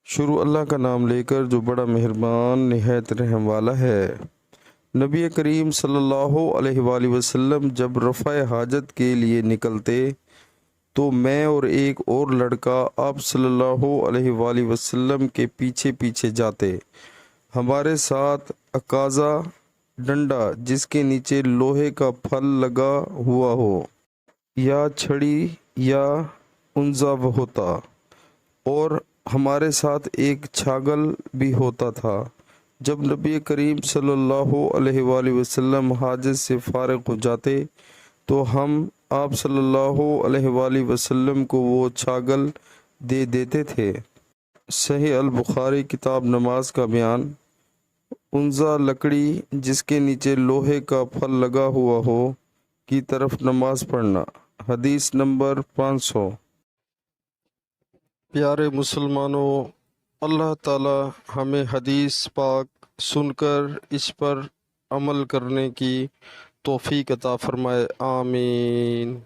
شروع اللہ کا نام لے کر جو بڑا مہربان نہایت رحم والا ہے۔ نبی کریم صلی اللہ علیہ وآلہ وسلم جب رفع حاجت کے لیے نکلتے تو میں اور ایک اور لڑکا آپ صلی اللہ علیہ وآلہ وسلم کے پیچھے پیچھے جاتے۔ ہمارے ساتھ عکازہ ڈنڈا جس کے نیچے لوہے کا پھل لگا ہوا ہو یا چھڑی یا انزا ہوتا، اور ہمارے ساتھ ایک چھاگل بھی ہوتا تھا۔ جب نبی کریم صلی اللہ علیہ وآلہ وسلم حاجت سے فارغ ہو جاتے تو ہم آپ صلی اللہ علیہ وآلہ وسلم کو وہ چھاگل دے دیتے تھے۔ صحیح البخاری کتاب نماز کا بیان۔ انزا لکڑی جس کے نیچے لوہے کا پھل لگا ہوا ہو کی طرف نماز پڑھنا۔ حدیث نمبر 500۔ پیارے مسلمانوں، اللہ تعالی ہمیں حدیث پاک سن کر اس پر عمل کرنے کی توفیق عطا فرمائے، آمین۔